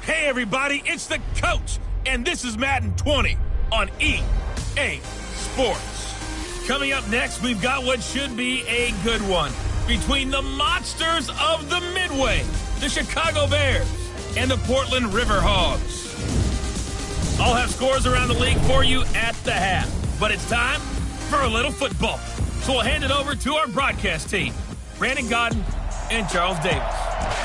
Hey everybody, it's the coach, and this is Madden 20 on EA Sports. Coming up next, we've got what should be a good one between the monsters of the Midway, the Chicago Bears, and the Portland River Hogs. I'll have scores around the league for you at the half, but it's time for a little football. So we'll hand it over to our broadcast team, Brandon Godden and Charles Davis.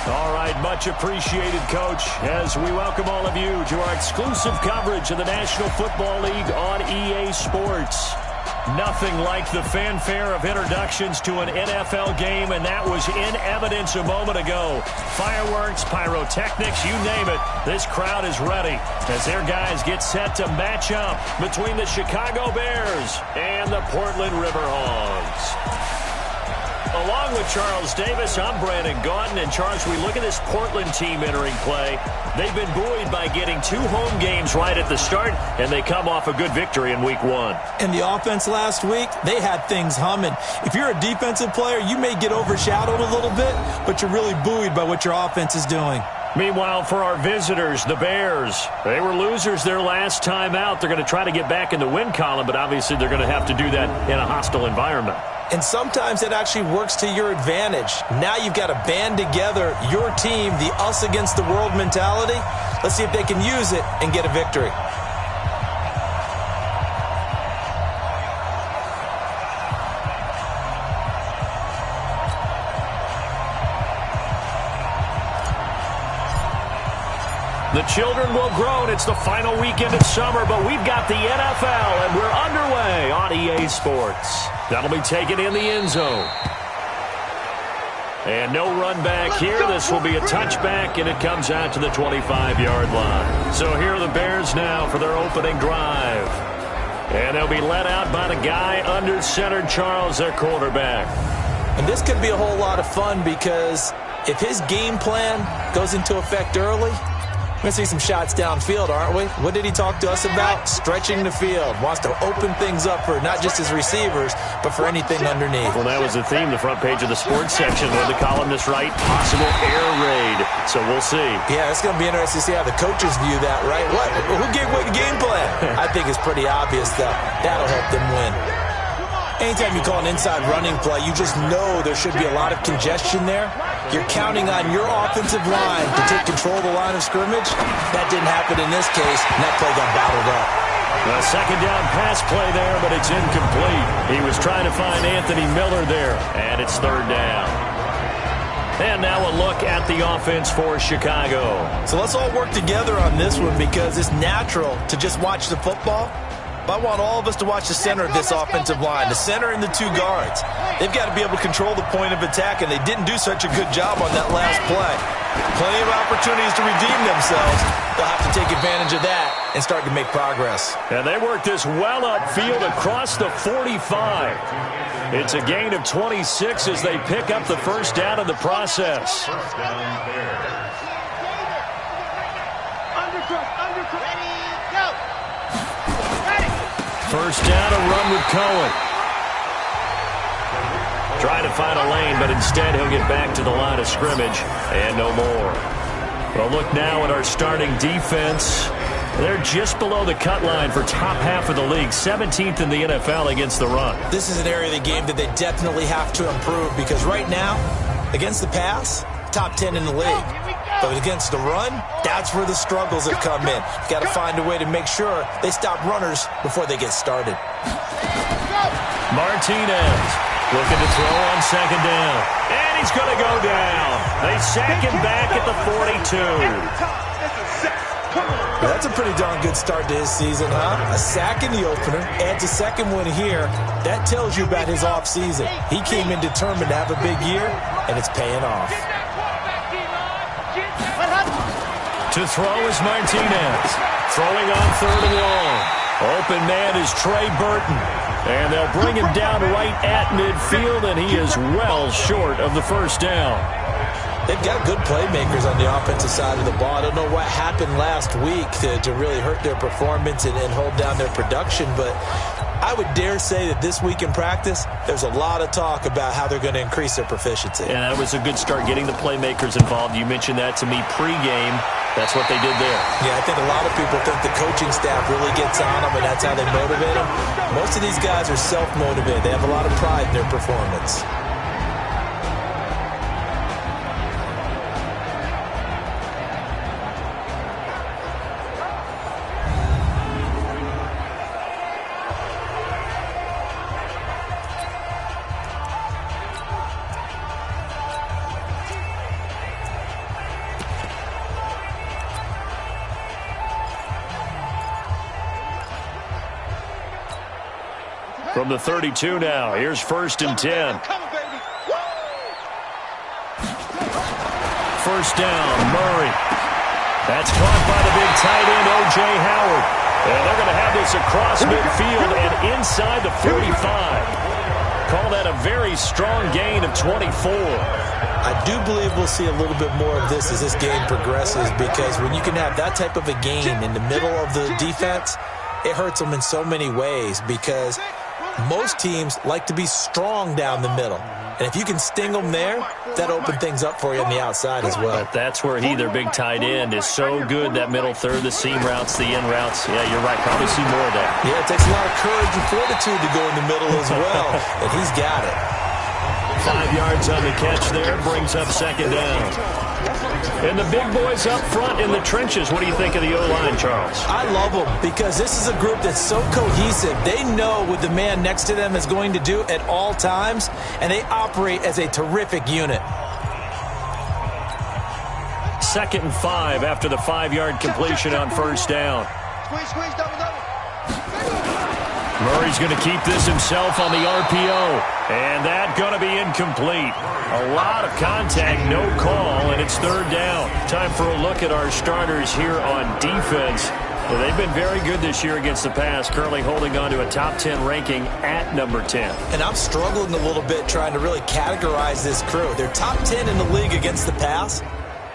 All right, much appreciated, Coach, as we welcome all of you to our exclusive coverage of the National Football League on EA Sports. Nothing like the fanfare of introductions to an NFL game, and that was in evidence a moment ago. Fireworks, pyrotechnics, you name it, this crowd is ready as their guys get set to match up between the Chicago Bears and the Portland River Hogs. Along with Charles Davis, I'm Brandon Gaudin. And Charles, we look at this Portland team entering play. They've been buoyed by getting 2 home games right at the start, and they come off a good victory in Week 1. And the offense last week, they had things humming. If you're a defensive player, you may get overshadowed a little bit, but you're really buoyed by what your offense is doing. Meanwhile, for our visitors, the Bears, they were losers their last time out. They're going to try to get back in the win column, but obviously they're going to have to do that in a hostile environment. And sometimes it actually works to your advantage. Now you've got to band together your team, the us against the world mentality. Let's see if they can use it and get a victory. The children will grow, and it's the final weekend of summer, but we've got the NFL, and we're underway on EA Sports. That'll be taken in the end zone. And no run back here. This will be a touchback, and it comes out to the 25-yard line. So here are the Bears now for their opening drive. And they'll be led out by the guy under center, Charles, their quarterback. And this could be a whole lot of fun because if his game plan goes into effect early, we're going to see some shots downfield, aren't we? What did he talk to us about? Stretching the field. Wants to open things up for not just his receivers, but for anything underneath. Well, that was the theme, the front page of the sports section, where the columnists write possible air raid. So we'll see. Yeah, it's going to be interesting to see how the coaches view that, right? What? Who gave away the game plan? I think it's pretty obvious that that'll help them win. Anytime you call an inside running play, you just know there should be a lot of congestion there. You're counting on your offensive line to take control of the line of scrimmage. That didn't happen in this case, and that play got battled up. A second down pass play there, but it's incomplete. He was trying to find Anthony Miller there, and it's third down. And now a look at the offense for Chicago. So let's all work together on this one because it's natural to just watch the football. But I want all of us to watch the center of this offensive line, the center and the 2 guards. They've got to be able to control the point of attack, and they didn't do such a good job on that last play. Plenty of opportunities to redeem themselves. They'll have to take advantage of that and start to make progress. And they work this well upfield across the 45. It's a gain of 26 as they pick up the first down in the process. First down, a run with Cohen. Trying to find a lane, but instead he'll get back to the line of scrimmage and no more. Well, look now at our starting defense. They're just below the cut line for top half of the league, 17th in the NFL against the run. This is an area of the game that they definitely have to improve because right now, against the pass, top 10 in the league. But against the run, that's where the struggles have come in. You've got to find a way to make sure they stop runners before they get started. Martinez looking to throw on second down. And he's going to go down. They sack him back at the 42. Well, that's a pretty darn good start to his season, huh? A sack in the opener, adds a second one here. That tells you about his offseason. He came in determined to have a big year, and it's paying off. To throw is Martinez. Throwing on third and long. Open man is Trey Burton. And they'll bring him down right at midfield, and he is well short of the first down. They've got good playmakers on the offensive side of the ball. I don't know what happened last week to really hurt their performance and hold down their production, but I would dare say that this week in practice, there's a lot of talk about how they're going to increase their proficiency. And that was a good start, getting the playmakers involved. You mentioned that to me pregame. That's what they did there. Yeah, I think a lot of people think the coaching staff really gets on them, and that's how they motivate them. Most of these guys are self-motivated. They have a lot of pride in their performance. From the 32 now, here's 1st and 10. First down, Murray. That's caught by the big tight end, O.J. Howard. And they're going to have this across midfield and inside the 45. Call that a very strong gain of 24. I do believe we'll see a little bit more of this as this game progresses, because when you can have that type of a gain in the middle of the defense, it hurts them in so many ways, because most teams like to be strong down the middle. And if you can sting them there, that opens things up for you on the outside as well. But that's where their big tight end, is so good, that middle third, the seam routes, the in routes. Yeah, you're right. Probably see more of that. Yeah, it takes a lot of courage and fortitude to go in the middle as well. And he's got it. 5 yards on the catch there, brings up 2nd down. And the big boys up front in the trenches. What do you think of the O-line, Charles? I love them, because this is a group that's so cohesive. They know what the man next to them is going to do at all times, and they operate as a terrific unit. 2nd and 5 after the 5-yard completion on 1st down. Squeeze, double. Murray's going to keep this himself on the RPO. And that going to be incomplete. A lot of contact, no call, and it's 3rd down. Time for a look at our starters here on defense. They've been very good this year against the pass, currently holding on to a top 10 ranking at number 10. And I'm struggling a little bit trying to really categorize this crew. They're top 10 in the league against the pass,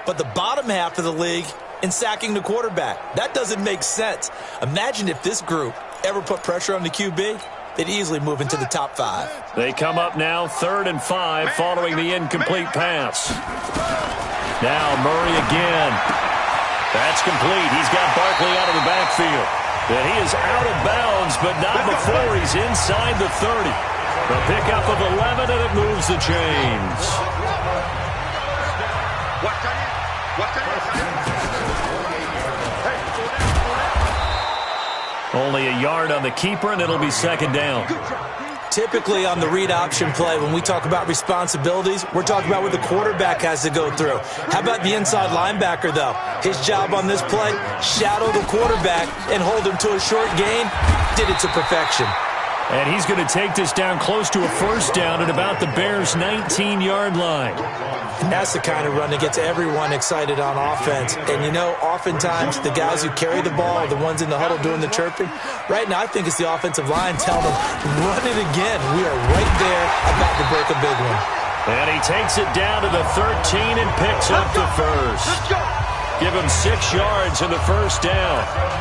but the bottom half of the league in sacking the quarterback. That doesn't make sense. Imagine if this group ever put pressure on the QB, they'd easily move into the top 5. They come up now 3rd and 5 following the incomplete pass. Now Murray again. That's complete. He's got Barkley out of the backfield. And he is out of bounds, but not before he's inside the 30. The pickup of 11, and it moves the chains. Only a yard on the keeper, and it'll be 2nd down. Typically on the read option play, when we talk about responsibilities, we're talking about what the quarterback has to go through. How about the inside linebacker, though? His job on this play, shadow the quarterback and hold him to a short gain. Did it to perfection. And he's going to take this down close to a 1st down at about the Bears' 19-yard line. And that's the kind of run that gets everyone excited on offense. And, you know, oftentimes the guys who carry the ball are the ones in the huddle doing the chirping. Right now, I think it's the offensive line telling them, run it again. We are right there about to break a big one. And he takes it down to the 13 and picks up the 1st. Give him 6 yards in the 1st down.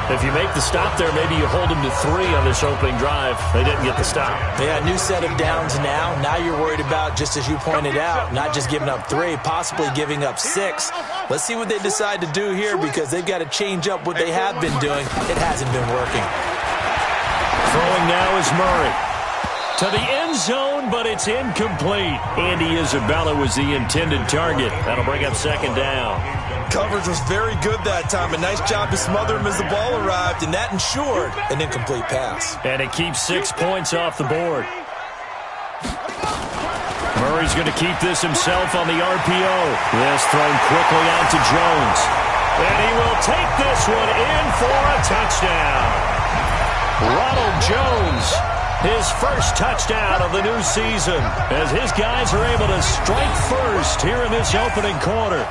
If you make the stop there, maybe you hold him to 3 on this opening drive. They didn't get the stop. Yeah, new set of downs now. Now you're worried about, just as you pointed out, not just giving up 3, possibly giving up 6. Let's see what they decide to do here, because they've got to change up what they have been doing. It hasn't been working. Throwing now is Murray. To the end zone, but it's incomplete. Andy Isabella was the intended target. That'll bring up 2nd down. Coverage was very good that time. A nice job to smother him as the ball arrived, and that ensured an incomplete pass. And it keeps 6 points off the board. Murray's going to keep this himself on the RPO. This thrown quickly out to Jones. And he will take this one in for a touchdown. Ronald Jones, his first touchdown of the new season, as his guys are able to strike first here in this opening quarter.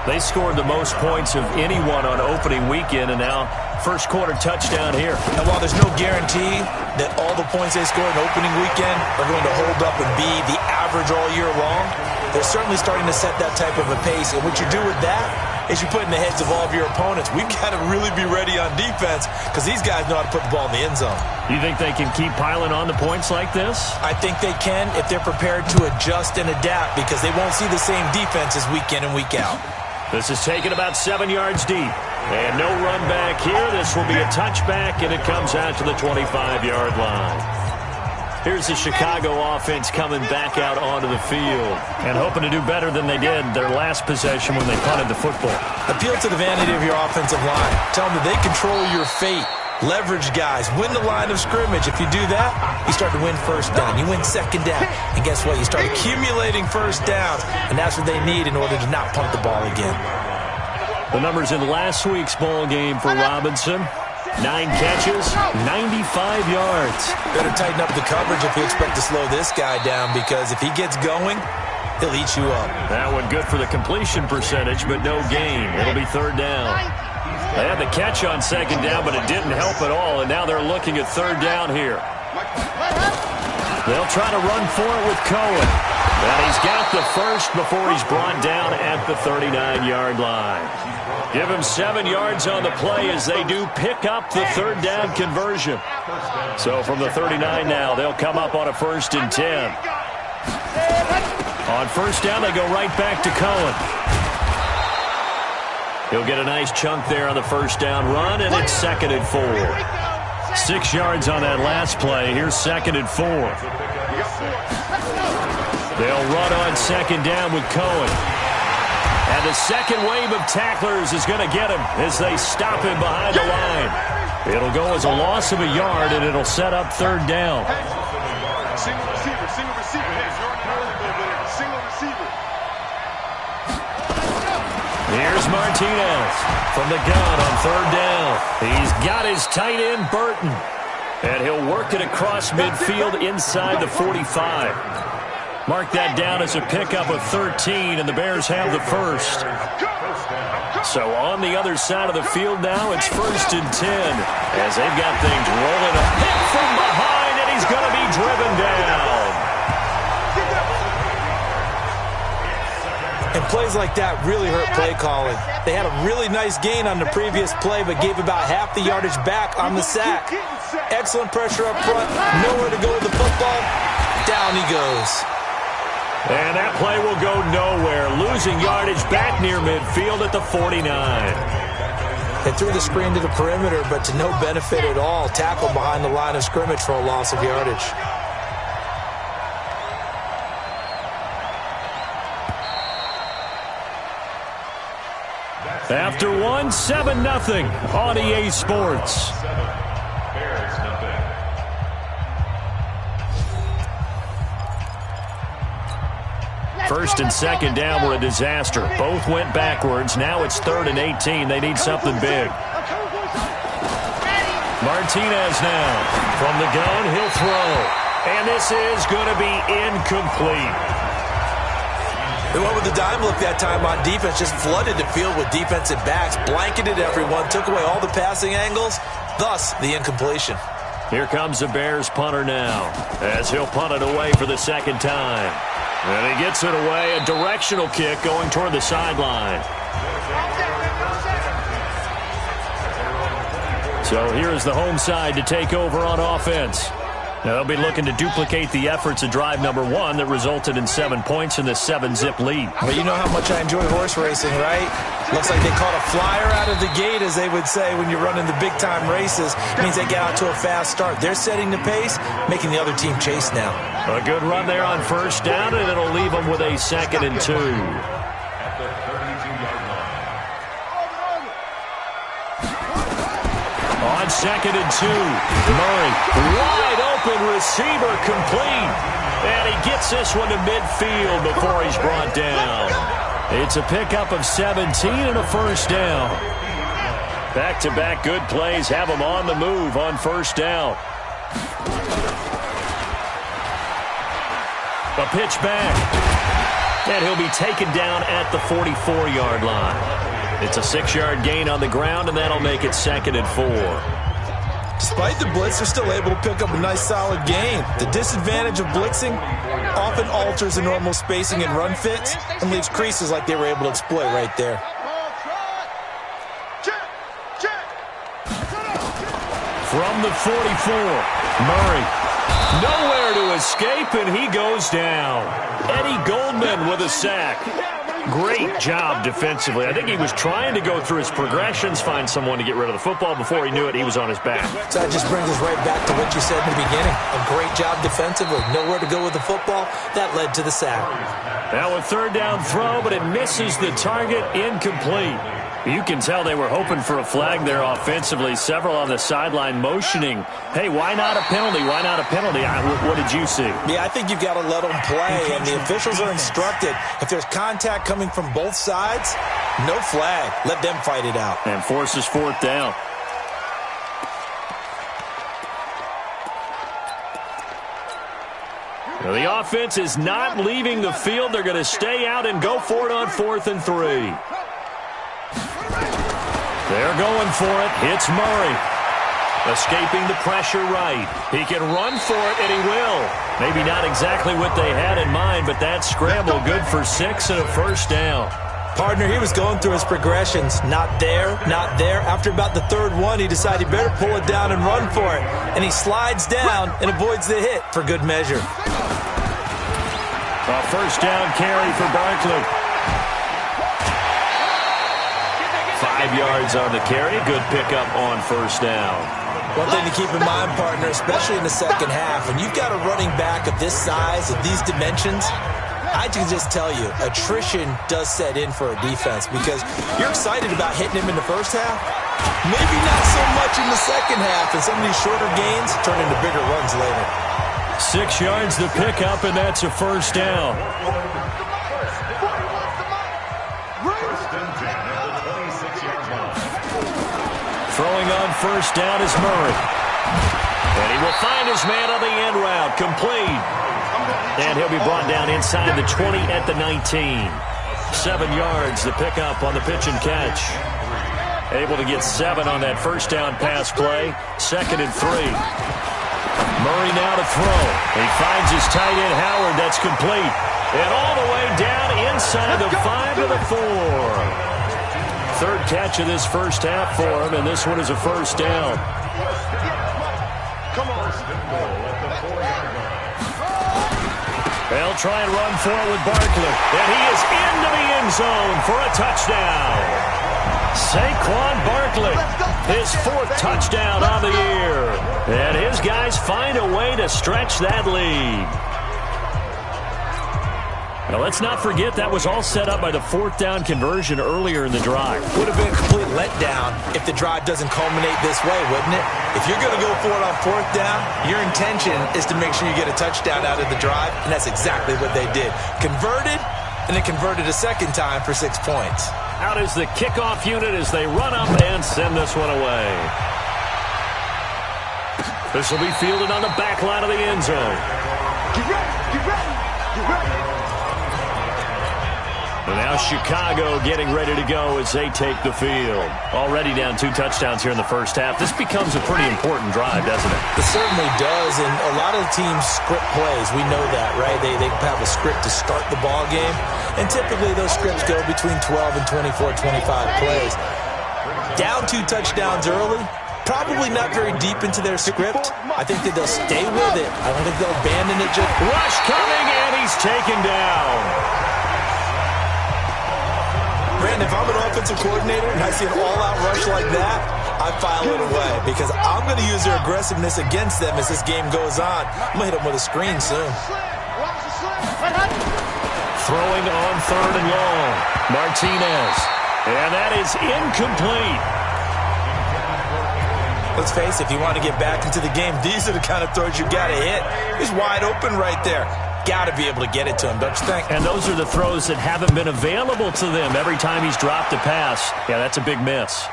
They scored the most points of anyone on opening weekend, and now first quarter touchdown here. And while there's no guarantee that all the points they scored in opening weekend are going to hold up and be the average all year long, they're certainly starting to set that type of a pace. And what you do with that is you put in the heads of all of your opponents. We've got to really be ready on defense because these guys know how to put the ball in the end zone. You think they can keep piling on the points like this? I think they can if they're prepared to adjust and adapt because they won't see the same defenses week in and week out. This is taken about 7 yards deep. And no run back here. This will be a touchback, and it comes out to the 25-yard line. Here's the Chicago offense coming back out onto the field and hoping to do better than they did their last possession when they punted the football. Appeal to the vanity of your offensive line. Tell them that they control your fate. Leverage guys. Win the line of scrimmage. If you do that, you start to win first down. You win second down. And guess what? You start accumulating first downs, and that's what they need in order to not punt the ball again. The numbers in last week's ball game for Robinson. 9 catches, 95 yards. Better tighten up the coverage if you expect to slow this guy down because if he gets going, he'll eat you up. That one good for the completion percentage, but no gain. It'll be third down. They had the catch on second down, but it didn't help at all, and now they're looking at third down here. They'll try to run for it with Cohen. And he's got the first before he's brought down at the 39-yard line. Give him 7 yards on the play as they do pick up the third down conversion. So from the 39 now, they'll come up on a 1st and 10. On first down, they go right back to Cohen. He'll get a nice chunk there on the first down run, and it's 2nd and 4. 6 yards on that last play. Here's 2nd and 4. They'll run on second down with Cohen. And the second wave of tacklers is going to get him as they stop him behind the line. It'll go as a loss of a yard, and it'll set up third down. Single receiver. Single receiver. Here's Martinez from the gun on third down. He's got his tight end, Burton. And he'll work it across midfield inside the 45. Mark that down as a pickup of 13, and the Bears have the first. So on the other side of the field now, it's 1st and 10 as they've got things rolling. A hit from behind, and he's going to be driven down. And plays like that really hurt play calling. They had a really nice gain on the previous play, but gave about half the yardage back on the sack. Excellent pressure up front. Nowhere to go with the football. Down he goes. And that play will go nowhere. Losing yardage back near midfield at the 49. They threw the screen to the perimeter, but to no benefit at all. Tackled behind the line of scrimmage for a loss of yardage. After one, 7-0 on EA Sports. First and second down were a disaster. Both went backwards. Now it's 3rd and 18. They need something big. Martinez now. From the gun, he'll throw. And this is going to be incomplete. They went with the dime look that time on defense. Just flooded the field with defensive backs. Blanketed everyone. Took away all the passing angles. Thus, the incompletion. Here comes the Bears punter now as he'll punt it away for the second time. And he gets it away, a directional kick going toward the sideline. So here's the home side to take over on offense. Now they'll be looking to duplicate the efforts of drive number 1 that resulted in 7 points in the 7-zip lead. Well, you know how much I enjoy horse racing, right? Looks like they caught a flyer out of the gate, as they would say when you're running the big-time races. It means they get out to a fast start. They're setting the pace, making the other team chase now. A good run there on first down, and it'll leave them with a 2nd and 2. On 2nd and 2, Murray, wide open receiver, complete. And he gets this one to midfield before he's brought down. It's a pickup of 17 and a first down. Back-to-back good plays have him on the move on first down. A pitch back. And he'll be taken down at the 44-yard line. It's a 6-yard gain on the ground, and that'll make it 2nd and 4. Despite the blitz, they're still able to pick up a nice solid gain. The disadvantage of blitzing often alters the normal spacing and run fits and leaves creases like they were able to exploit right there. From the 44, Murray. Nowhere to escape, and he goes down. Eddie Goldman with a sack. Great job defensively. I think he was trying to go through his progressions, find someone to get rid of the football. Before he knew it, he was on his back. So that just brings us right back to what you said in the beginning. A great job defensively. Nowhere to go with the football. That led to the sack. Now a third down throw, but it misses the target. Incomplete. You can tell they were hoping for a flag there offensively. Several on the sideline motioning, hey, why not a penalty? Why not a penalty? What did you see? Yeah, I think you've got to let them play, and the officials are instructed. If there's contact coming from both sides, no flag. Let them fight it out. And forces fourth down. Now, the offense is not leaving the field. They're going to stay out and go for it on 4th and 3. They're going for it. Hits Murray. Escaping the pressure right. He can run for it, and he will. Maybe not exactly what they had in mind, but that scramble good for 6 and a first down. Partner, he was going through his progressions. Not there, not there. After about the third one, he decided he better pull it down and run for it. And he slides down and avoids the hit for good measure. A first down carry for Barkley. 5 yards on the carry. Good pickup on first down. One thing to keep in mind, partner, especially in the second half, when you've got a running back of this size, of these dimensions, I can just tell you, attrition does set in for a defense because you're excited about hitting him in the first half. Maybe not so much in the second half, and some of these shorter gains turn into bigger runs later. 6 yards the pickup, and that's a first down. Throwing on first down is Murray. And he will find his man on the end route. Complete. And he'll be brought down inside the 20 at the 19. 7 yards, the pickup on the pitch and catch. Able to get 7 on that first down pass play. 2nd and 3. Murray now to throw. He finds his tight end Howard. That's complete. And all the way down inside the 5 to the 4. Third catch of this first half for him, and this one is a first down. They'll try and run for it with Barkley. And he is into the end zone for a touchdown. Saquon Barkley, his 4th touchdown on the year. And his guys find a way to stretch that lead. Now, let's not forget that was all set up by the 4th down conversion earlier in the drive. Would have been a complete letdown if the drive doesn't culminate this way, wouldn't it? If you're going to go for it on 4th down, your intention is to make sure you get a touchdown out of the drive, and that's exactly what they did. Converted, and then converted a second time for 6 points. Out is the kickoff unit as they run up and send this one away. This will be fielded on the back line of the end zone. Get ready, get ready, get ready. And now Chicago getting ready to go as they take the field. Already down 2 touchdowns here in the first half. This becomes a pretty important drive, doesn't it? It certainly does, and a lot of the teams script plays. We know that, right? They have a script to start the ball game, and typically those scripts go between 12 and 24, 25 plays. Down 2 touchdowns early, probably not very deep into their script. I think that they'll stay with it. I don't think they'll abandon it. Rush coming, and he's taken down. Brandon, if I'm an offensive coordinator and I see an all-out rush like that, I file it away because I'm going to use their aggressiveness against them as this game goes on. I'm going to hit them with a screen soon. Throwing on 3rd and long. Martinez. And that is incomplete. Let's face it, if you want to get back into the game, these are the kind of throws you got to hit. He's wide open right there. Got to be able to get it to him, don't you think? And those are the throws that haven't been available to them every time he's dropped a pass. Yeah, that's a big miss.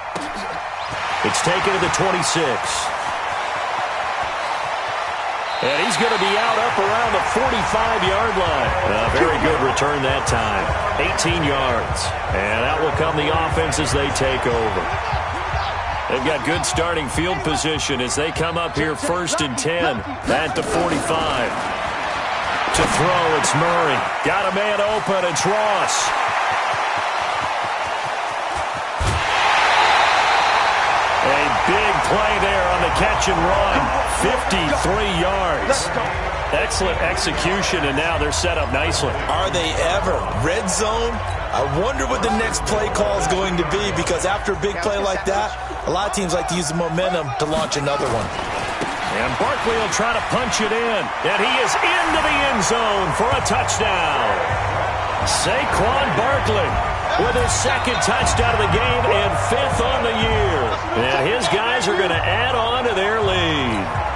It's taken to the 26. And he's going to be out up around the 45-yard line. A very good return that time. 18 yards. And out will come the offense as they take over. They've got good starting field position as they come up here 1st and 10 at the 45. To throw, it's Murray. Got a man open, it's Ross. A big play there on the catch and run. 53 yards. Excellent execution, and now they're set up nicely. Are they ever? Red zone? I wonder what the next play call is going to be, because after a big play like that, a lot of teams like to use the momentum to launch another one. And Barkley will try to punch it in, and he is into the end zone for a touchdown. Saquon Barkley with his second touchdown of the game and 5th on the year. And his guys are going to add on to their lead.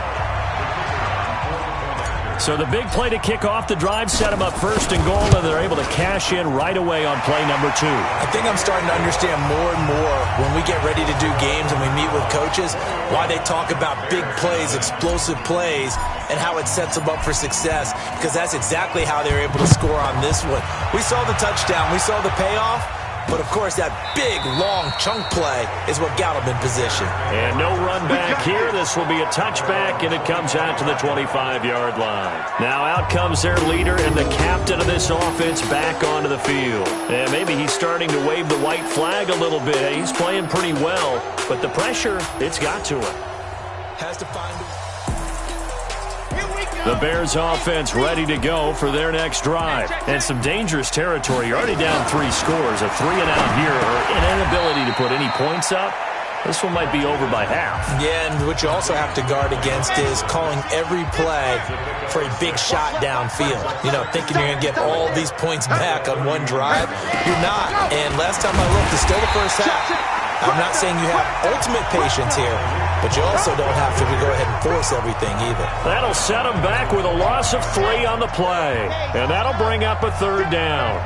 So the big play to kick off the drive set them up first and goal, and they're able to cash in right away on play number 2. I think I'm starting to understand more and more when we get ready to do games and we meet with coaches why they talk about big plays, explosive plays, and how it sets them up for success, because that's exactly how they were able to score on this one. We saw the touchdown. We saw the payoff. But, of course, that big, long chunk play is what got them in position. And no run back here. This will be a touchback, and it comes out to the 25-yard line. Now out comes their leader and the captain of this offense back onto the field. And maybe he's starting to wave the white flag a little bit. He's playing pretty well, but the pressure, it's got to him. Has to find it. The Bears offense ready to go for their next drive. And some dangerous territory. You're already down 3 scores. A 3-and-out here, or an inability to put any points up. This one might be over by half. Yeah, and what you also have to guard against is calling every play for a big shot downfield. You know, thinking you're going to get all these points back on one drive. You're not. And last time I looked, it's still the first half. I'm not saying you have ultimate patience here, but you also don't have to go ahead and force everything either. That'll set them back with a loss of 3 on the play. And that'll bring up a 3rd down.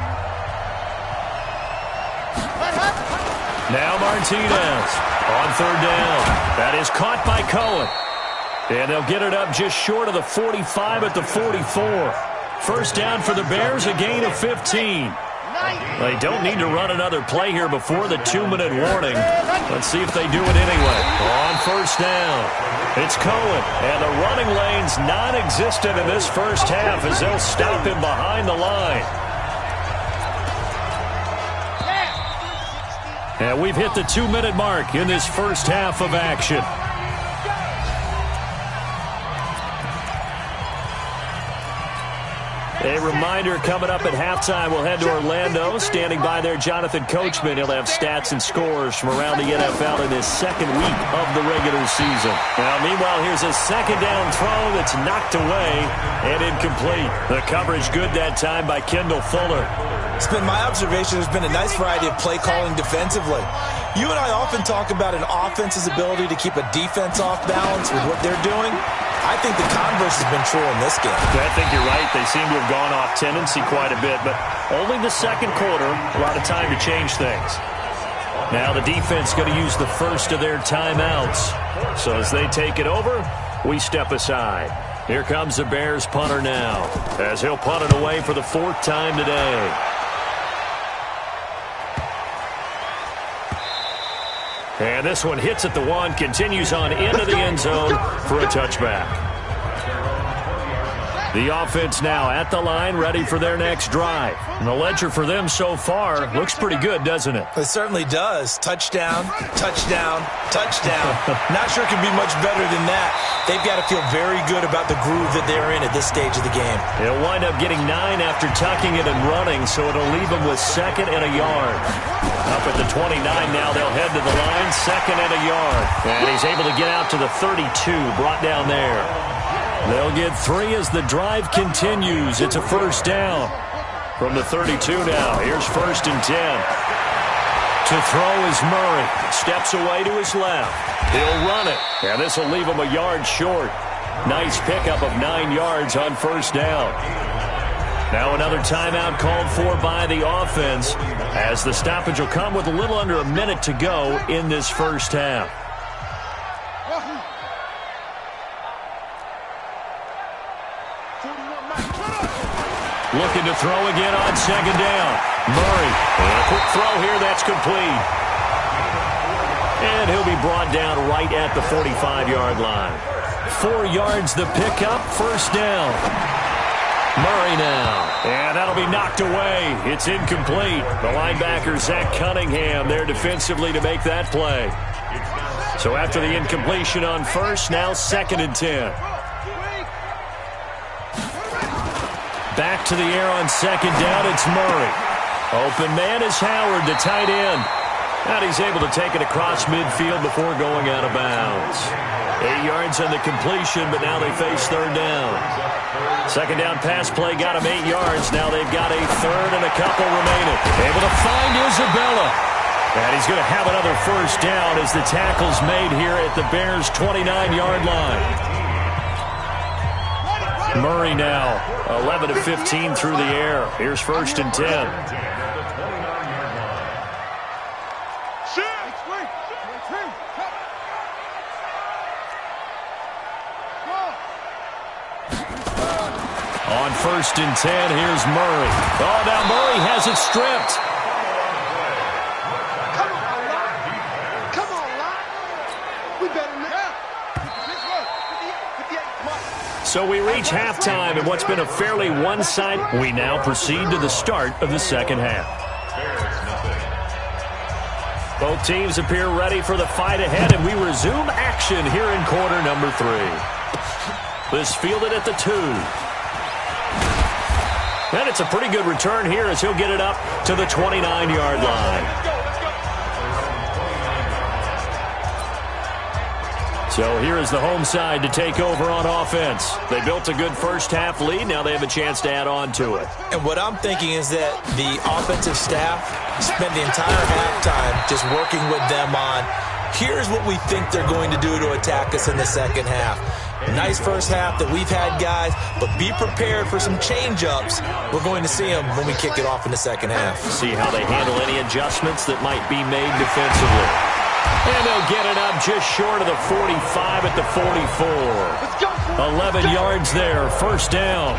Now Martinez on 3rd down. That is caught by Cohen. And they'll get it up just short of the 45 at the 44. First down for the Bears, a gain of 15. They don't need to run another play here before the 2-minute warning. Let's see if they do it anyway. On first down, it's Cohen. And the running lane's non-existent in this first half as they'll stop him behind the line. And we've hit the 2-minute mark in this first half of action. A reminder, coming up at halftime, we'll head to Orlando. Standing by there, Jonathan Coachman. He'll have stats and scores from around the NFL in his second week of the regular season. Now, meanwhile, here's a second down throw that's knocked away and incomplete. The coverage good that time by Kendall Fuller. It's been my observation there's been a nice variety of play calling defensively. You and I often talk about an offense's ability to keep a defense off balance with what they're doing. I think the converse has been true in this game. I think you're right. They seem to have gone off tendency quite a bit, but only the second quarter, a lot of time to change things. Now the defense going to use the first of their timeouts. So as they take it over, we step aside. Here comes the Bears punter now, as he'll punt it away for the 4th time today. And this one hits at the 1, continues on into the end zone for a touchback. The offense now at the line, ready for their next drive. And the ledger for them so far looks pretty good, doesn't it? It certainly does. Touchdown, touchdown, touchdown. Not sure it could be much better than that. They've got to feel very good about the groove that they're in at this stage of the game. They'll wind up getting 9 after tucking it and running, so it'll leave them with 2nd and a yard. Up at the 29 now, they'll head to the line, 2nd and a yard. And he's able to get out to the 32, brought down there. They'll get 3 as the drive continues. It's a first down from the 32 now. Here's 1st and 10. To throw is Murray. Steps away to his left. He'll run it. And this will leave him a yard short. Nice pickup of 9 yards on first down. Now another timeout called for by the offense, as the stoppage will come with a little under a minute to go in this first half. Looking to throw again on 2nd down. Murray. And a quick throw here. That's complete. And he'll be brought down right at the 45-yard line. 4 yards the pickup. First down. Murray now. And that'll be knocked away. It's incomplete. The linebacker, Zach Cunningham, there defensively to make that play. So after the incompletion on first, now 2nd and 10. Back to the air on 2nd down, it's Murray. Open man is Howard, the tight end. And he's able to take it across midfield before going out of bounds. 8 yards on the completion, but now they face 3rd down. 2nd down pass play got him 8 yards. Now they've got a 3rd and a couple remaining. Able to find Isabella. And he's going to have another 1st down as the tackle's made here at the Bears' 29-yard line. Murray now 11 of 15 through the air. Here's 1st and 10. On 1st and 10, here's Murray. Oh, now Murray has it stripped. Come on, line. We better now. So we reach halftime in what's been a fairly one-sided. We now proceed to the start of the 2nd half. Both teams appear ready for the fight ahead, and we resume action here in quarter number 3. This fielded at the 2. And it's a pretty good return here as he'll get it up to the 29-yard line. So here is the home side to take over on offense. They built a good first half lead. Now they have a chance to add on to it. And what I'm thinking is that the offensive staff spent the entire halftime just working with them on, here's what we think they're going to do to attack us in the 2nd half. Nice first half that we've had, guys, but be prepared for some change-ups. We're going to see them when we kick it off in the 2nd half. See how they handle any adjustments that might be made defensively. And they'll get it up just short of the 45 at the 44. 11 yards there, 1st down.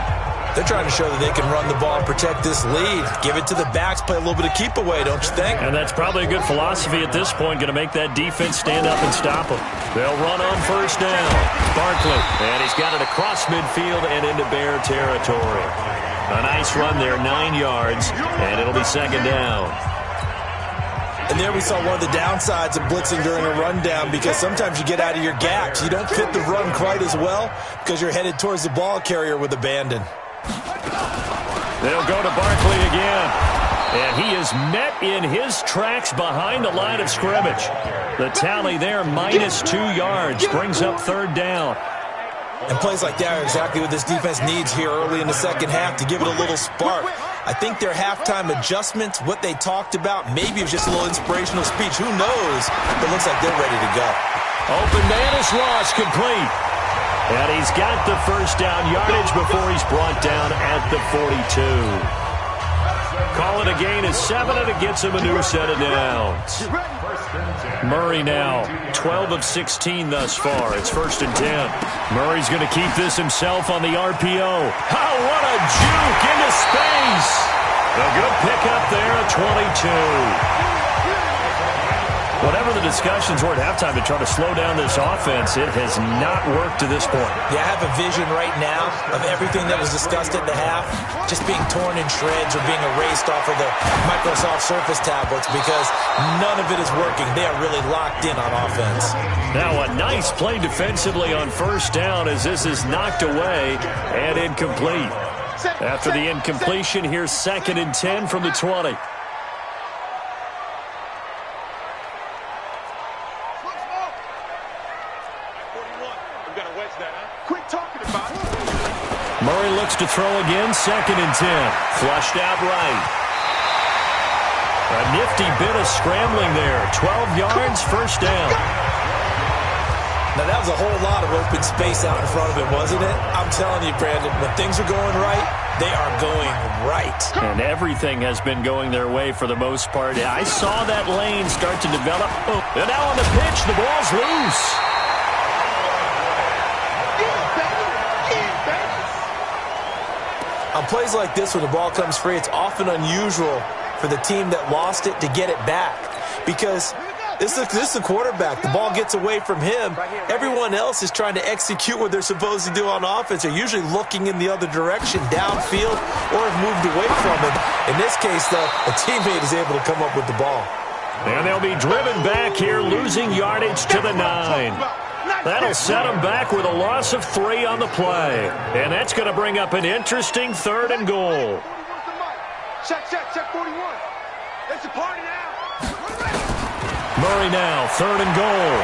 They're trying to show that they can run the ball and protect this lead. Give it to the backs, play a little bit of keep away, don't you think? And that's probably a good philosophy at this point, going to make that defense stand up and stop them. They'll run on 1st down. Barkley, and he's got it across midfield and into Bear territory. A nice run there, 9 yards, and it'll be 2nd down. And there we saw one of the downsides of blitzing during a rundown, because sometimes you get out of your gaps. You don't fit the run quite as well because you're headed towards the ball carrier with abandon. They'll go to Barkley again. And he is met in his tracks behind the line of scrimmage. The tally there, -2 yards, brings up 3rd down. And plays like that are exactly what this defense needs here early in the 2nd half to give it a little spark. I think their halftime adjustments, what they talked about, maybe it was just a little inspirational speech. Who knows? But it looks like they're ready to go. Open man is lost, complete. And he's got the 1st down yardage before he's brought down at the 42. Call it a gain of 7, and it gets him a new set of downs. Murray now 12 of 16 thus far. It's 1st and 10. Murray's going to keep this himself on the RPO. Oh, what a juke into space. A good pickup there at 22. Whatever the discussions were at halftime to try to slow down this offense, it has not worked to this point. Yeah, I have a vision right now of everything that was discussed at the half just being torn in shreds or being erased off of the Microsoft Surface tablets, because none of it is working. They are really locked in on offense. Now a nice play defensively on 1st down as this is knocked away and incomplete. After the incompletion, here's 2nd and 10 from the 20. Murray looks to throw again, 2nd and 10. Flushed out right. A nifty bit of scrambling there. 12 yards, 1st down. Now, that was a whole lot of open space out in front of him, wasn't it? I'm telling you, Brandon, when things are going right, they are going right. And everything has been going their way for the most part. I saw that lane start to develop. Oh, and now on the pitch, the ball's loose. On plays like this, when the ball comes free, it's often unusual for the team that lost it to get it back, because this is the quarterback. The ball gets away from him. Everyone else is trying to execute what they're supposed to do on offense. They're usually looking in the other direction, downfield, or have moved away from him. In this case, though, a teammate is able to come up with the ball. And they'll be driven back here, losing losing yardage to the 9. That'll set them back with a loss of 3 on the play. And that's going to bring up an interesting 3rd and goal. Check 41. It's a party now. Murray now, 3rd and goal.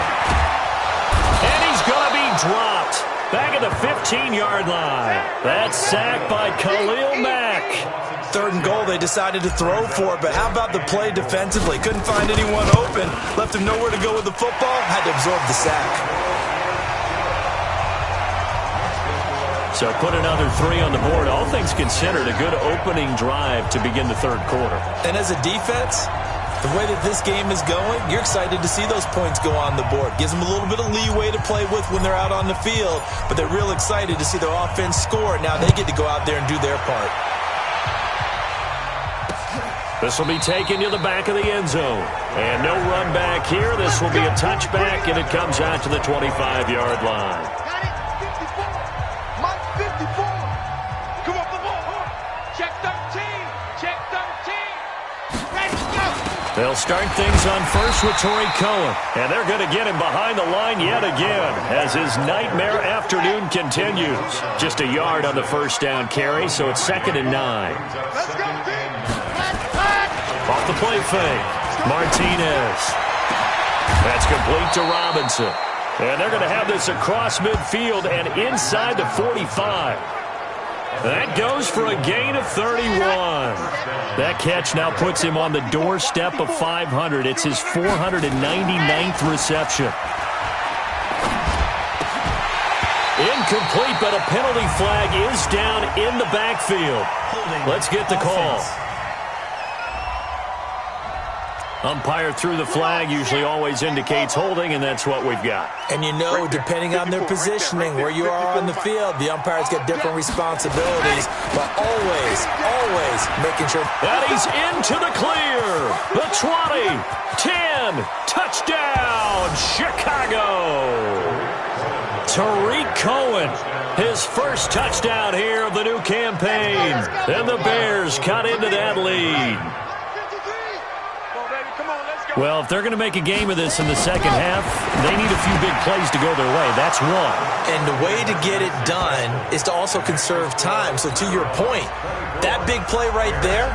And he's going to be dropped. Back at the 15-yard line. That's sacked by Khalil Mack. 3rd and goal, they decided to throw for it, but how about the play defensively? Couldn't find anyone open. Left him nowhere to go with the football. Had to absorb the sack. So put another 3 on the board. All things considered, a good opening drive to begin the 3rd quarter. And as a defense, the way that this game is going, you're excited to see those points go on the board. Gives them a little bit of leeway to play with when they're out on the field, but they're real excited to see their offense score. Now they get to go out there and do their part. This will be taken to the back of the end zone. And no run back here. This will be a touchback, and it comes out to the 25-yard line. Got it. 54. Mike 54. Come on, the ball. Check 13. Check 13. Ready, go. They'll start things on first with Torrey Cohen. And they're going to get him behind the line yet again as his nightmare afternoon continues. Just a yard on the first down carry, so it's 2nd and 9. Let's go, team. Off the play fake. Martinez. That's complete to Robinson. And they're going to have this across midfield and inside the 45. That goes for a gain of 31. That catch now puts him on the doorstep of 500. It's his 499th reception. Incomplete, but a penalty flag is down in the backfield. Let's get the call. Umpire threw the flag, usually always indicates holding, and that's what we've got. And you know, depending on their positioning, where you are on the field, the umpires get different responsibilities, but always making sure that he's into the clear. The 20, 10, touchdown, Chicago. Tariq Cohen, his first touchdown here of the new campaign. And the Bears cut into that lead. Well, if they're going to make a game of this in the second half, they need a few big plays to go their way. That's one. And the way to get it done is to also conserve time. So to your point, that big play right there,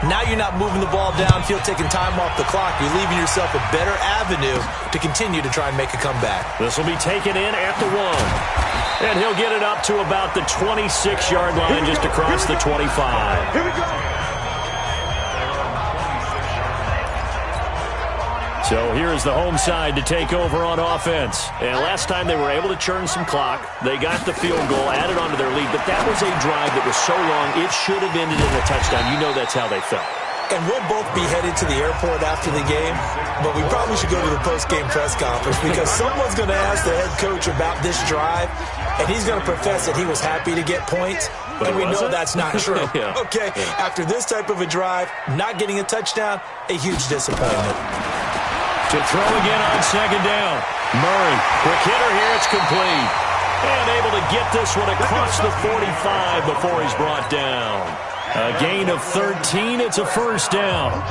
now you're not moving the ball downfield, taking time off the clock. You're leaving yourself a better avenue to continue to try and make a comeback. This will be taken in at the 1. And he'll get it up to about the 26-yard line just across the 25. Here we go. So here is the home side to take over on offense. And last time they were able to churn some clock. They got the field goal, added onto their lead. But that was a drive that was so long, it should have ended in a touchdown. You know that's how they felt. And we'll both be headed to the airport after the game, but we probably should go to the post-game press conference because someone's going to ask the head coach about this drive, and he's going to profess that he was happy to get points, and we know that's not true. Yeah. Okay, after this type of a drive, not getting a touchdown, a huge disappointment. To throw again on second down. Murray, quick hitter here, it's complete. And able to get this one across the 45 before he's brought down. A gain of 13, it's a first down.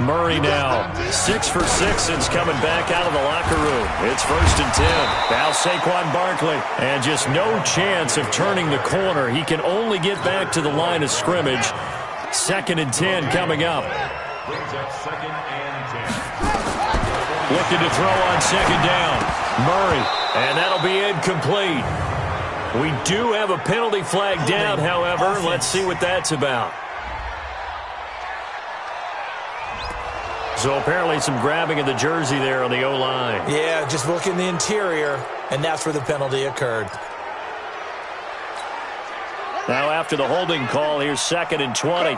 Murray now 6 for 6 since coming back out of the locker room. It's 1st and 10. Now Saquon Barkley. And just no chance of turning the corner. He can only get back to the line of scrimmage. 2nd and 10 coming up. Looking to throw on second down. Murray, and that'll be incomplete. We do have a penalty flag down, however. Let's see what that's about. So apparently some grabbing of the jersey there on the O-line. Yeah, just look in the interior, and that's where the penalty occurred. Now after the holding call, here's 2nd and 20.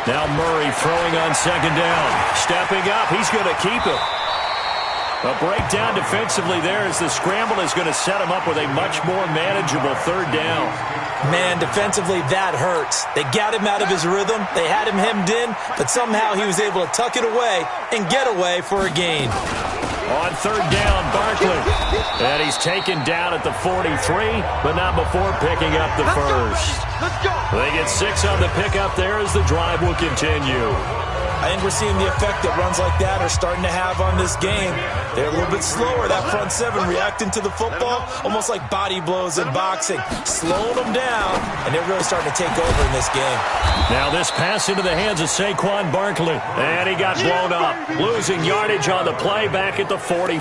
Now Murray throwing on second down. Stepping up, he's going to keep it. A breakdown defensively there as the scramble is going to set him up with a much more manageable 3rd down. Man, defensively, that hurts. They got him out of his rhythm. They had him hemmed in, but somehow he was able to tuck it away and get away for a gain. On 3rd down, Barkley. And he's taken down at the 43, but not before picking up the first. Let's go. They get 6 on the pickup there as the drive will continue. I think we're seeing the effect that runs like that are starting to have on this game. They're a little bit slower, that front seven, reacting to the football, almost like body blows in boxing, slowing them down, and they're really starting to take over in this game. Now this pass into the hands of Saquon Barkley, and he got blown up, losing yardage on the play back at the 44.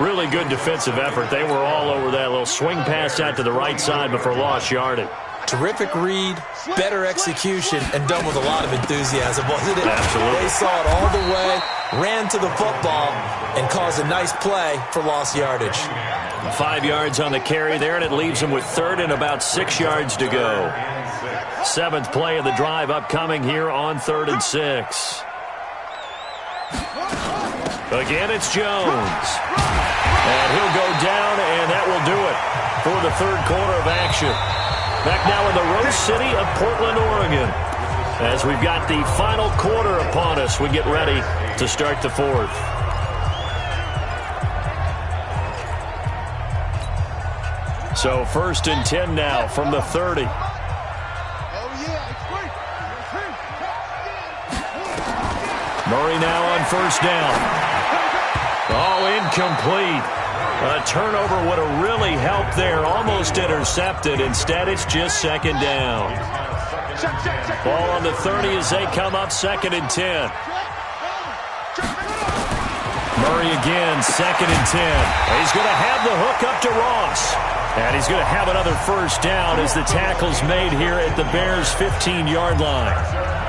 Really good defensive effort. They were all over that little swing pass out to the right side before lost yardage. Terrific read, better execution, and done with a lot of enthusiasm, wasn't it? Absolutely. They saw it all the way, ran to the football, and caused a nice play for lost yardage. 5 yards on the carry there, and it leaves them with 3rd and about 6 yards to go. 7th play of the drive upcoming here on 3rd and 6. Again, it's Jones. And he'll go down, and that will do it for the 3rd quarter of action. Back now in the Rose City of Portland, Oregon. As we've got the final quarter upon us, we get ready to start the 4th. So 1st and 10 now from the 30. Murray now on 1st down. Oh, incomplete. A turnover would have really helped there. Almost intercepted. Instead, it's just 2nd down. Ball on the 30 as they come up 2nd and 10. Murray again, 2nd and 10. He's going to have the hook up to Ross. And he's going to have another 1st down as the tackle's made here at the Bears' 15-yard line.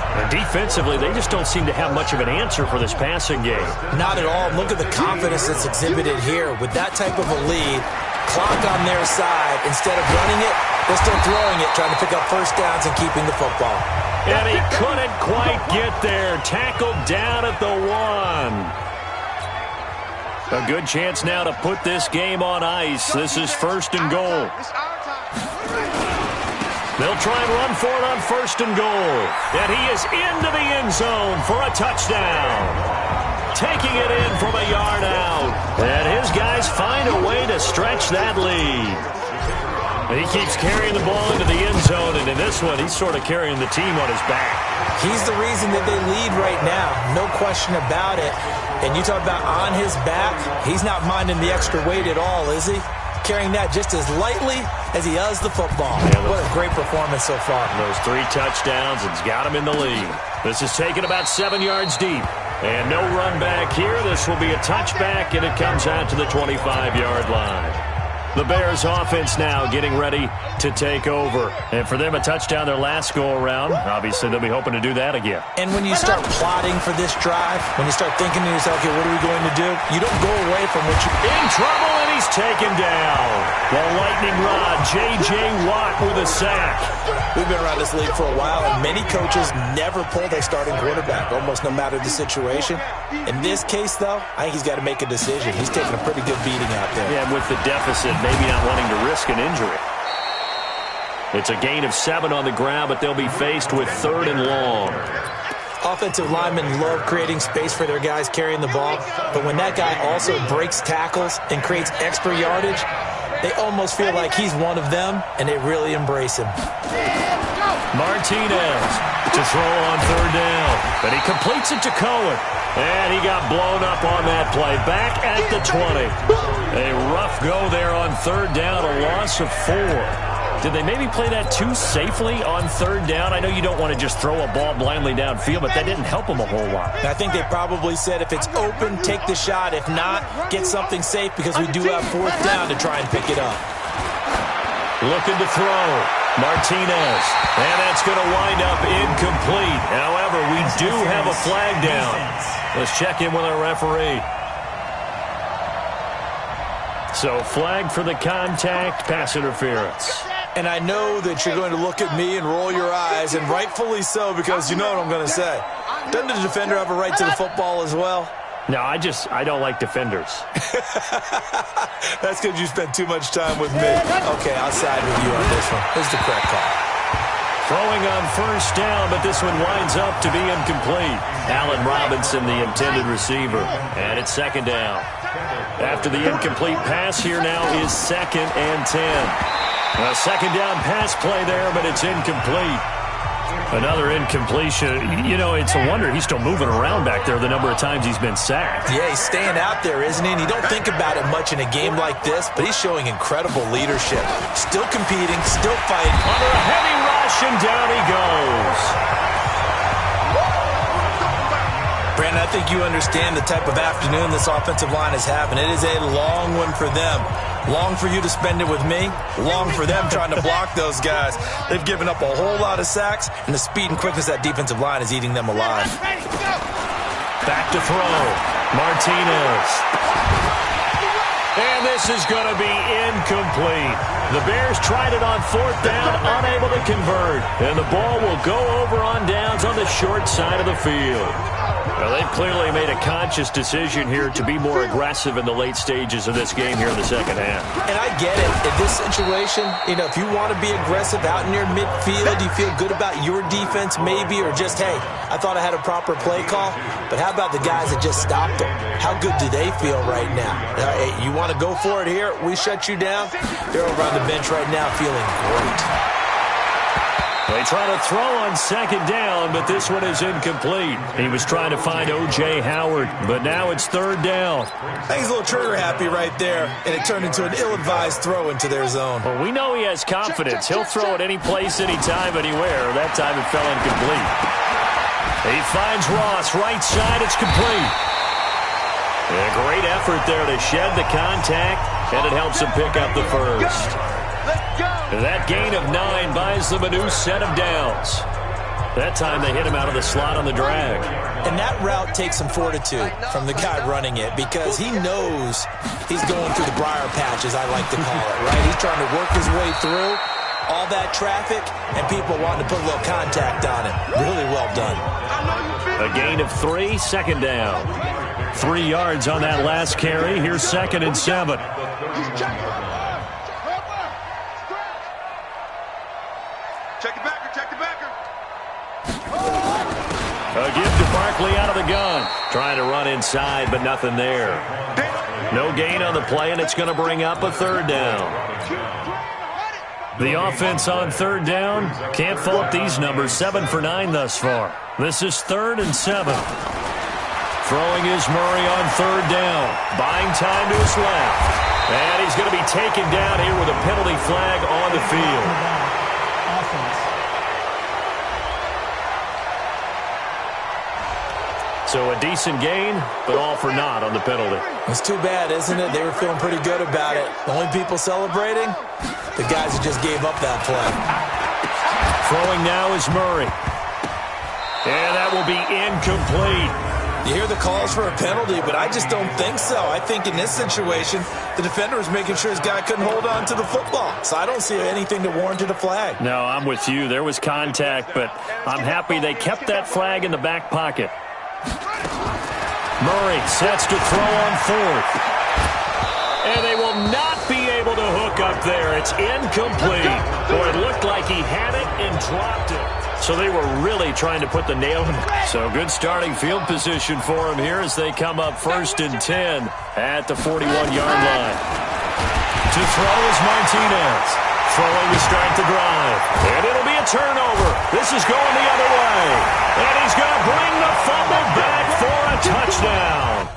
And defensively, they just don't seem to have much of an answer for this passing game. Not at all. Look at the confidence that's exhibited here. With that type of a lead, clock on their side, instead of running it, they're still throwing it, trying to pick up 1st downs and keeping the football. And he couldn't quite get there. Tackled down at the 1. A good chance now to put this game on ice. This is 1st and goal. They'll try and run for it on 1st and goal. And he is into the end zone for a touchdown. Taking it in from a yard out. And his guys find a way to stretch that lead. He keeps carrying the ball into the end zone, and in this one, he's sort of carrying the team on his back. He's the reason that they lead right now. No question about it. And you talk about on his back, he's not minding the extra weight at all, is he? Carrying that just as lightly as he does the football. Yeah, what a great performance so far. Those 3 touchdowns, it's got him in the lead. This is taken about 7 yards deep. And no run back here. This will be a touchback, and it comes out to the 25-yard line. The Bears offense now getting ready to take over. And for them, a touchdown their last go-around. Obviously, they'll be hoping to do that again. And when you start plotting for this drive, when you start thinking to yourself, okay, what are we going to do? You don't go away from what you... In trouble, and he's taken down. The lightning rod, J.J. Watt with a sack. We've been around this league for a while, and many coaches never pull their starting quarterback, almost no matter the situation. In this case, though, I think he's got to make a decision. He's taking a pretty good beating out there. Yeah, with the deficit, maybe not wanting to risk an injury. It's a gain of 7 on the ground, but they'll be faced with 3rd and long. Offensive linemen love creating space for their guys carrying the ball, but when that guy also breaks tackles and creates extra yardage, they almost feel like he's one of them, and they really embrace him. Martinez to throw on 3rd down, but he completes it to Cohen. And he got blown up on that play. Back at the 20. A rough go there on 3rd down, a loss of 4. Did they maybe play that too safely on 3rd down? I know you don't want to just throw a ball blindly downfield, but that didn't help them a whole lot. I think they probably said if it's open, take the shot. If not, get something safe because we do have 4th down to try and pick it up. Looking to throw. Martinez. And that's going to wind up incomplete. However, we do have a flag down. Let's check in with our referee. So, flag for the contact, pass interference. And I know that you're going to look at me and roll your eyes, and rightfully so, because you know what I'm going to say. Doesn't the defender have a right to the football as well? No, I don't like defenders. That's because you spent too much time with me. Okay, I'll side with you on this one. This is the correct call. Throwing on 1st down, but this one winds up to be incomplete. Allen Robinson, the intended receiver. And it's 2nd down. After the incomplete pass, here now is 2nd and 10. A second down pass play there, but it's incomplete. Another incompletion. You know, it's a wonder he's still moving around back there the number of times he's been sacked. Yeah, he's staying out there, isn't he? And you don't think about it much in a game like this, but he's showing incredible leadership. Still competing, still fighting. Under a heavy rush, and down he goes. Brandon, I think you understand the type of afternoon this offensive line is having. It is a long one for them. Long for you to spend it with me. Long for them trying to block those guys. They've given up a whole lot of sacks, and the speed and quickness of that defensive line is eating them alive. Back to throw. Martinez. And this is going to be incomplete. The Bears tried it on fourth down, unable to convert. And the ball will go over on downs on the short side of the field. Well, they've clearly made a conscious decision here to be more aggressive in the late stages of this game here in the second half. And I get it. In this situation, you know, if you want to be aggressive out near midfield, you feel good about your defense maybe, or just, hey, I thought I had a proper play call. But how about the guys that just stopped them? How good do they feel right now? Hey, you want to go for it here? We shut you down? They're over on the bench right now feeling great. They try to throw on second down, but this one is incomplete. He was trying to find O.J. Howard, but now it's third down. I think he's a little trigger happy right there, and it turned into an ill-advised throw into their zone. Well, we know he has confidence. He'll throw it any place, anytime, anywhere. That time it fell incomplete. He finds Ross, right side, it's complete. A great effort there to shed the contact, and it helps him pick up the first. That gain of 9 buys them a new set of downs. That time they hit him out of the slot on the drag. And that route takes some fortitude from the guy running it, because he knows he's going through the briar patch, as I like to call it, right? He's trying to work his way through all that traffic and people wanting to put a little contact on him. Really well done. A gain of 3, second down. 3 yards on that last carry. Here's 2nd and 7. Check the backer, check the backer. A give to Barkley out of the gun. Trying to run inside, but nothing there. No gain on the play, and it's going to bring up a third down. The offense on third down can't fault these numbers. 7 for 9 thus far. This is 3rd and 7. Throwing is Murray on third down. Buying time to his left. And he's going to be taken down here with a penalty flag on the field. So a decent gain, but all for naught on the penalty. It's too bad, isn't it? They were feeling pretty good about it. The only people celebrating, the guys who just gave up that play. Throwing now is Murray. And that will be incomplete. You hear the calls for a penalty, but I just don't think so. I think in this situation, the defender was making sure his guy couldn't hold on to the football. So I don't see anything to warrant a flag. No, I'm with you. There was contact, but I'm happy they kept that flag in the back pocket. Murray sets to throw on fourth. And they will not be able to hook up there. It's incomplete. Boy, it looked like he had it and dropped it. So they were really trying to put the nail in. So good starting field position for him here as they come up 1st and 10 at the 41-yard line. To throw is Martinez. Throwing to start the drive. And it'll be a turnover. This is going the other way. And he's going to bring the fumble back for a touchdown.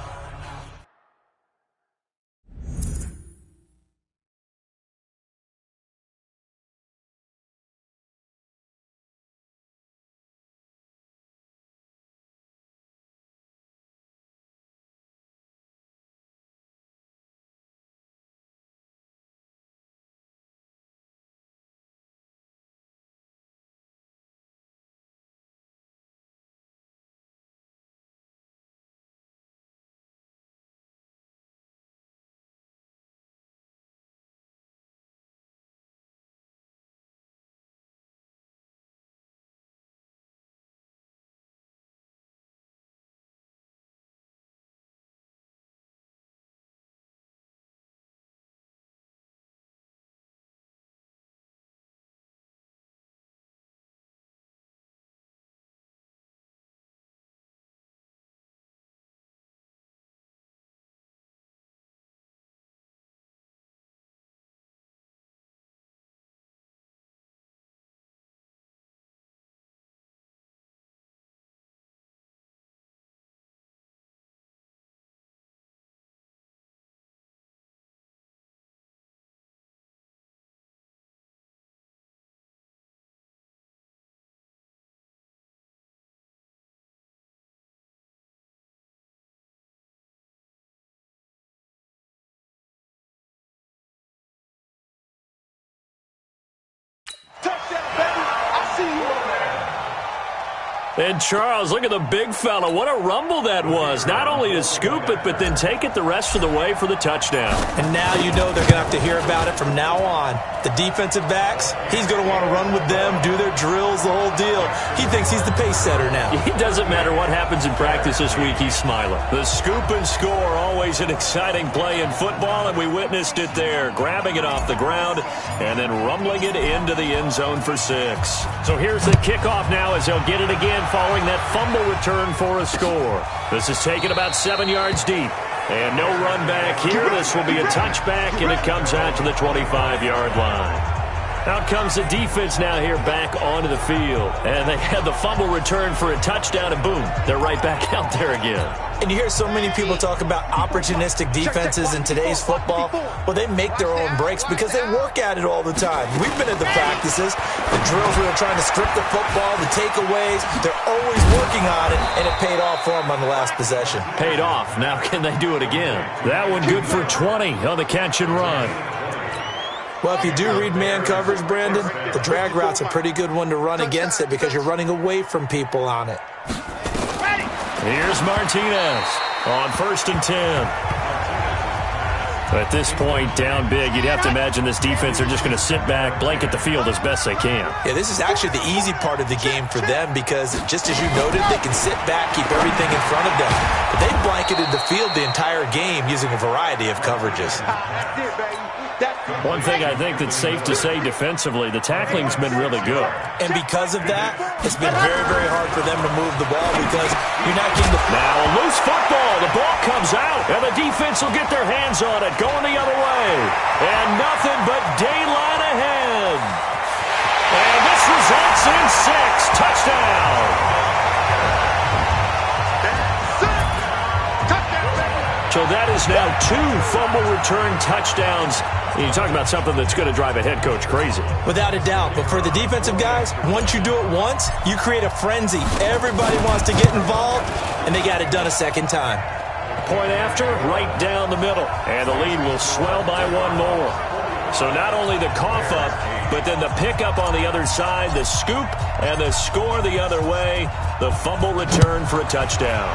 And Charles, look at the big fella. What a rumble that was. Not only to scoop it, but then take it the rest of the way for the touchdown. And now you know they're going to have to hear about it from now on. The defensive backs, he's going to want to run with them, do their drills, the whole deal. He thinks he's the pace setter now. It doesn't matter what happens in practice this week, he's smiling. The scoop and score, always an exciting play in football, and we witnessed it there. Grabbing it off the ground and then rumbling it into the end zone for 6. So here's the kickoff now as they'll get it again following that fumble return for a score. This is taken about 7 yards deep. And no run back here. This will be a touchback, and it comes out to the 25-yard line. Out comes the defense now here back onto the field. And they had the fumble return for a touchdown, and boom, they're right back out there again. And you hear so many people talk about opportunistic defenses in today's football. Well, they make their own breaks because they work at it all the time. We've been at the practices, the drills where they're trying to strip the football, the takeaways. They're always working on it, and it paid off for them on the last possession. Paid off. Now can they do it again? That one good for 20 on the catch and run. Well, if you do read man coverage, Brandon, the drag route's a pretty good one to run against it because you're running away from people on it. Here's Martinez on 1st and 10. At this point, down big, you'd have to imagine this defense are just going to sit back, blanket the field as best they can. Yeah, this is actually the easy part of the game for them because, just as you noted, they can sit back, keep everything in front of them. But they blanketed the field the entire game using a variety of coverages. One thing I think that's safe to say defensively, the tackling's been really good. And because of that, it's been very, very hard for them to move the ball because you're not getting the... Now a loose football. The ball comes out, and the defense will get their hands on it, going the other way. And nothing but daylight ahead. And this results in 6. Touchdown. So that is now 2 fumble return touchdowns. And you talk about something that's going to drive a head coach crazy. Without a doubt. But for the defensive guys, once you do it once, you create a frenzy. Everybody wants to get involved, and they got it done a second time. Point after, right down the middle. And the lead will swell by 1 more. So not only the cough up, but then the pickup on the other side, the scoop, and the score the other way. The fumble return for a touchdown.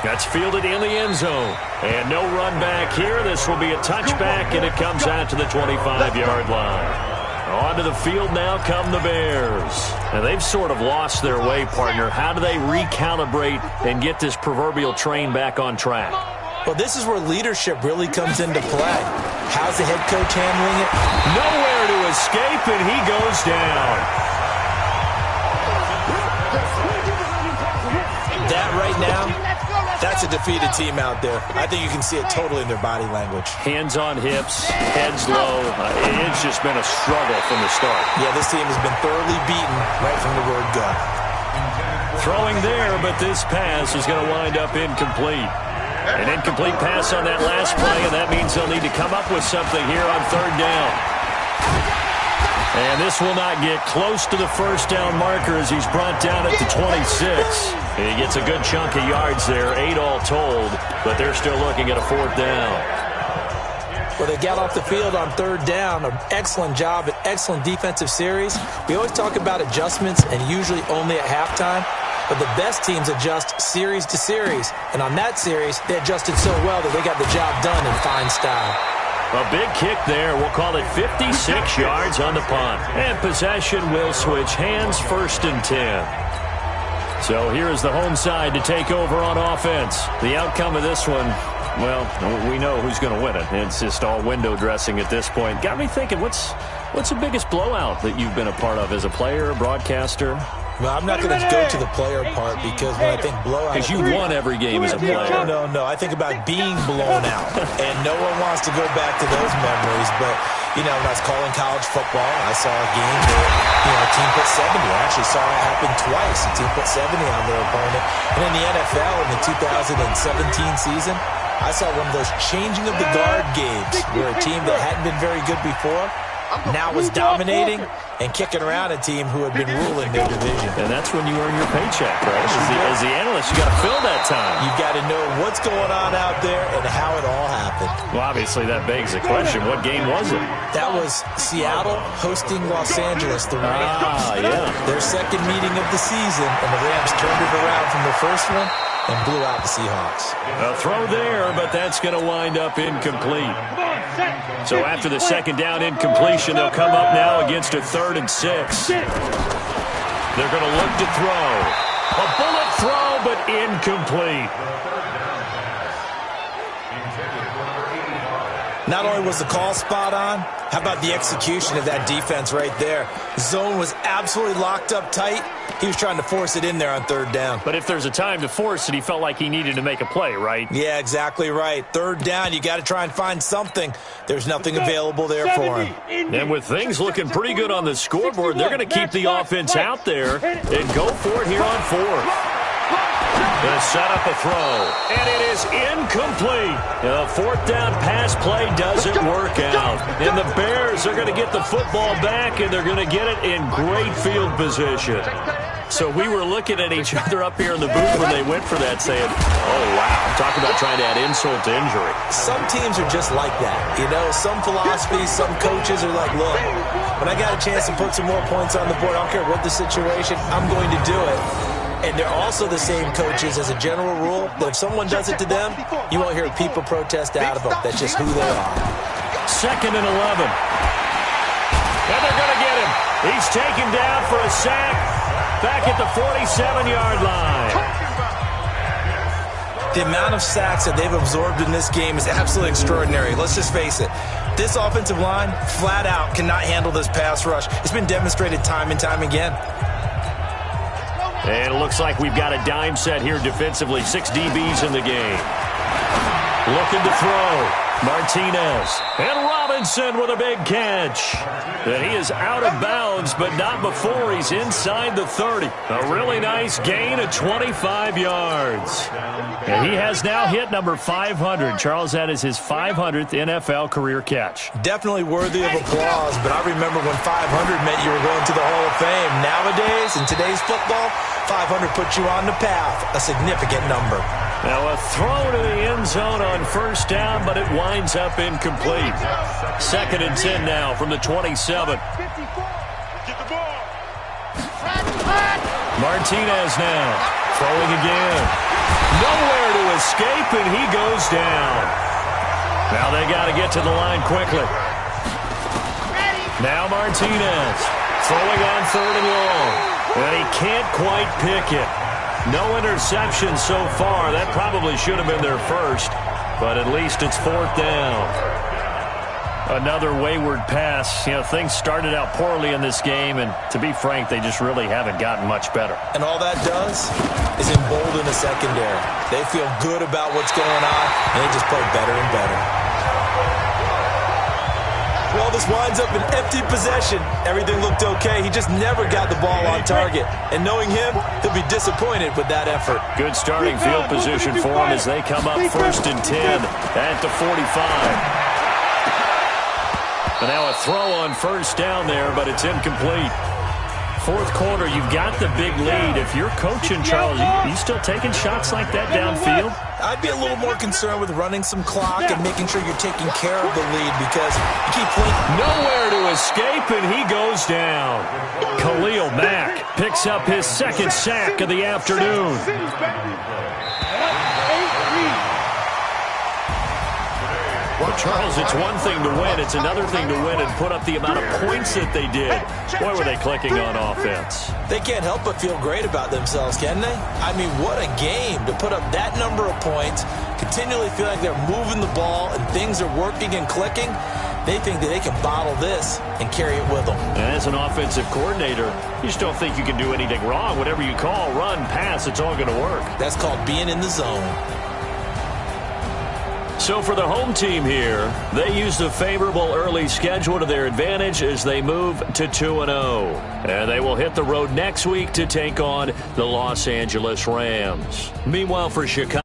That's fielded in the end zone. And no run back here. This will be a touchback, and it comes out to the 25-yard line. Onto the field now come the Bears. Now, they've sort of lost their way, partner. How do they recalibrate and get this proverbial train back on track? Well, this is where leadership really comes into play. How's the head coach handling it? Nowhere to escape, and he goes down. That right now, that's a defeated team out there. I think you can see it totally in their body language. Hands on hips, heads low. It's just been a struggle from the start. Yeah, this team has been thoroughly beaten right from the word go. Throwing there, but this pass is going to wind up incomplete. An incomplete pass on that last play, and that means they'll need to come up with something here on 3rd down. And this will not get close to the first down marker as he's brought down at the 26. He gets a good chunk of yards there, 8 all told, but they're still looking at a 4th down. Well, they got off the field on 3rd down. An excellent job, an excellent defensive series. We always talk about adjustments and usually only at halftime, but the best teams adjust series to series. And on that series, they adjusted so well that they got the job done in fine style. A big kick there. We'll call it 56 yards on the punt. And possession will switch hands, 1st and 10. So here is the home side to take over on offense. The outcome of this one, well, we know who's going to win it. It's just all window dressing at this point. Got me thinking, what's the biggest blowout that you've been a part of as a player, broadcaster? Well, I'm not going to go to the player part because when I think blowout... Because you won every game as a player. No. I think about being blown out. And no one wants to go back to those memories. But, when I was calling college football, I saw a game where, a team put 70. I actually saw it happen twice. A team put 70 on their opponent. And in the NFL, in the 2017 season, I saw one of those changing of the guard games where a team that hadn't been very good before now was dominating, and kicking around a team who had been ruling their division. And that's when you earn your paycheck, right? As the analyst, you got to fill that time. You've got to know what's going on out there and how it all happened. Well, obviously, that begs the question, what game was it? That was Seattle hosting Los Angeles, the Rams. Yeah. Their second meeting of the season, and the Rams turned it around from the first one and blew out the Seahawks. A throw there, but that's going to wind up incomplete. So after the second down incompletion, they'll come up now against a 3rd and 6. They're going to look to throw. A bullet throw, but incomplete. Not only was the call spot on, how about the execution of that defense right there? Zone was absolutely locked up tight. He was trying to force it in there on 3rd down. But if there's a time to force it, he felt like he needed to make a play, right? Yeah, exactly right. 3rd down, you got to try and find something. There's nothing available there for him. And with things looking pretty good on the scoreboard, they're going to keep the offense out there and go for it here on 4th. Going to set up a throw, and it is incomplete. The 4th down pass play doesn't work out. And the Bears are going to get the football back, and they're going to get it in great field position. So we were looking at each other up here in the booth when they went for that, saying, oh, wow, talk about trying to add insult to injury. Some teams are just like that. You know, some philosophies, some coaches are like, look, when I got a chance to put some more points on the board, I don't care what the situation, I'm going to do it. And they're also the same coaches as a general rule that if someone does it to them, you won't hear people protest out of them. That's just who they are. 2nd and 11. And they're going to get him. He's taken down for a sack back at the 47-yard line. The amount of sacks that they've absorbed in this game is absolutely extraordinary. Let's just face it. This offensive line, flat out, cannot handle this pass rush. It's been demonstrated time and time again. And it looks like we've got a dime set here defensively. 6 DBs in the game. Looking to throw. Martinez. And Robinson with a big catch. And he is out of bounds, but not before he's inside the 30. A really nice gain of 25 yards. And he has now hit number 500. Charles, that is his 500th NFL career catch. Definitely worthy of applause, but I remember when 500 meant you were going to the Hall of Fame. Nowadays, in today's football, 500 puts you on the path, a significant number. Now a throw to the end zone on 1st down, but it winds up incomplete. 2nd and 10 now from the 27. Martinez now throwing again. Nowhere to escape, and he goes down. Now they got to get to the line quickly. Now Martinez throwing on 3rd and long. And he can't quite pick it. No interception so far. That probably should have been their first, but at least it's 4th down. Another wayward pass. You know, things started out poorly in this game, and to be frank, they just really haven't gotten much better. And all that does is embolden the secondary. They feel good about what's going on, and they just play better and better. Well, this winds up in empty possession. Everything looked okay. He just never got the ball on target. And knowing him, he'll be disappointed with that effort. Good starting field position for him as they come up 1st and 10 at the 45. And now a throw on 1st down there, but it's incomplete. 4th quarter, you've got the big lead. If you're coaching, Charles, you still taking shots like that downfield? I'd be a little more concerned with running some clock and making sure you're taking care of the lead because you keep playing. Nowhere to escape, and he goes down. Khalil Mack picks up his 2nd sack of the afternoon. Well, Charles, it's one thing to win. It's another thing to win and put up the amount of points that they did. Boy, were they clicking on offense. They can't help but feel great about themselves, can they? I mean, what a game to put up that number of points, continually feel like they're moving the ball and things are working and clicking. They think that they can bottle this and carry it with them. And as an offensive coordinator, you just don't think you can do anything wrong. Whatever you call, run, pass, it's all going to work. That's called being in the zone. So for the home team here, they use the favorable early schedule to their advantage as they move to 2-0. And they will hit the road next week to take on the Los Angeles Rams. Meanwhile, for Chicago,